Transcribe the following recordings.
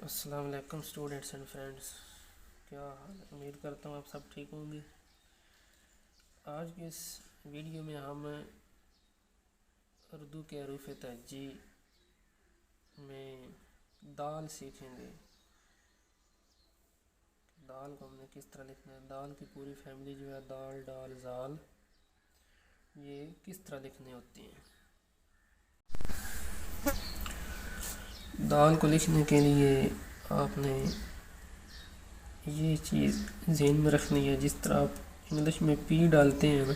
अस्सलाम वालेकुम students and friends. क्या हाल है? उम्मीद करता हूँ आप सब ठीक होंगे। आज की इस वीडियो में हम उर्दू के हरूफ तहज्जी में दाल सीखेंगे। दाल को हमने किस तरह लिखना है, दाल की पूरी फैमिली जो है दाल, डाल, जाल, ये किस तरह लिखनी होती हैं। दाल को लिखने के लिए आपने ये चीज़ ज़हन में रखनी है। जिस तरह आप इंग्लिश में पी डालते हैं ना,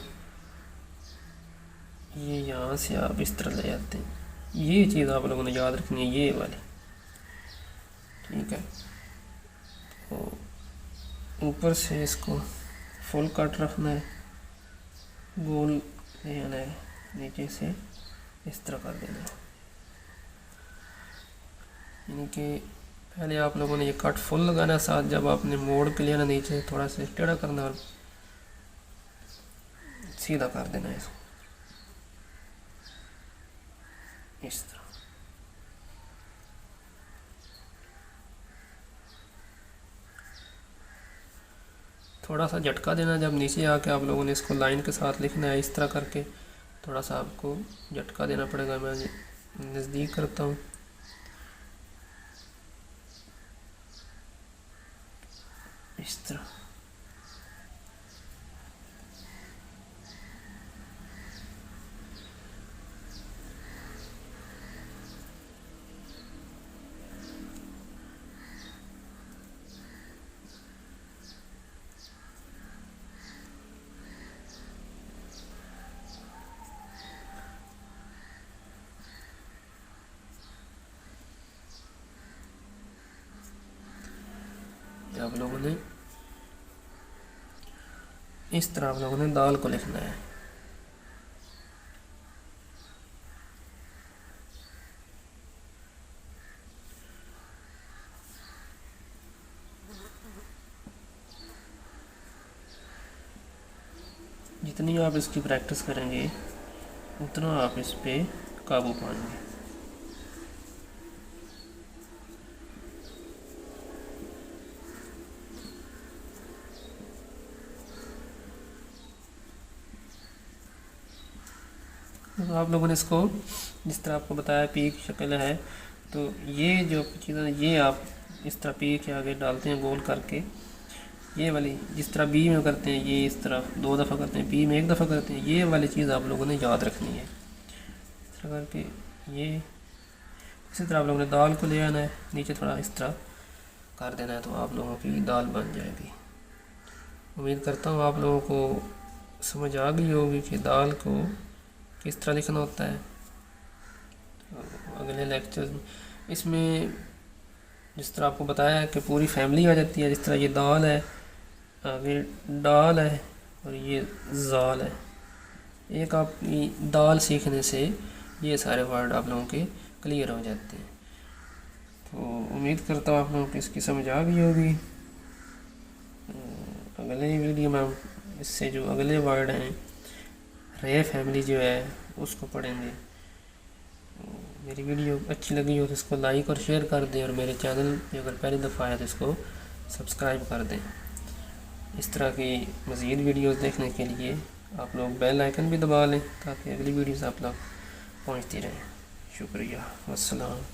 ये यहाँ से आप इस तरह ले जाते हैं। ये चीज़ आप लोगों ने याद रखनी है, ये वाली। ठीक है, तो ऊपर से इसको फुल कट रखना है, गोल ले आना है, नीचे से इस तरह कर देना है। यानी कि पहले आप लोगों ने ये कट फुल लगाना है, साथ जब आपने मोड़ के लिया ना नीचे थोड़ा सा टेढ़ा करना और सीधा कर देना है इसको इस तरह। थोड़ा सा झटका देना जब नीचे आके आप लोगों ने इसको लाइन के साथ लिखना है इस तरह करके, थोड़ा सा आपको झटका देना पड़ेगा। मैं नज़दीक करता हूँ, इस तरह। आप लोगों ने इस तरह आप लोगों ने दाल को लिखना है। जितनी आप इसकी प्रैक्टिस करेंगे उतना आप इस पे काबू पाएंगे। तो आप लोगों ने इसको जिस तरह आपको बताया पी की शक्ल है, तो ये जो चीज़ें ये आप इस तरह पी के आगे डालते हैं गोल करके। ये वाली जिस तरह बी में करते हैं, ये इस तरह 2 दफ़ा करते हैं, बी में 1 दफ़ा करते हैं, ये वाली चीज़ आप लोगों ने याद रखनी है। इस तरह करके ये इसी तरह आप लोगों ने दाल को ले आना है, नीचे थोड़ा इस तरह कर देना है, तो आप लोगों की दाल बन जाएगी। उम्मीद करता हूँ आप लोगों को समझ आ गई होगी कि दाल को किस तरह लिखना होता है। तो अगले लेक्चर में इसमें जिस तरह आपको बताया है कि पूरी फैमिली आ जाती है। जिस तरह ये दाल है, आगे डाल है और ये जाल है। एक आप दाल सीखने से ये सारे वर्ड आप लोगों के क्लियर हो जाते हैं। तो उम्मीद करता हूँ आप लोगों को इसकी समझ आ गई होगी। अगले वीडियो में हम इससे जो अगले वर्ड हैं, रे फैमिली जो है उसको पढ़ेंगे। मेरी वीडियो अच्छी लगी हो तो इसको लाइक और शेयर कर दें, और मेरे चैनल पे अगर पहली दफ़ा आया तो इसको सब्सक्राइब कर दें। इस तरह की मज़ीद वीडियोस देखने के लिए आप लोग बेल आइकन भी दबा लें ताकि अगली वीडियोस आप लोग पहुंचती रहें। शुक्रिया, अस्सलाम।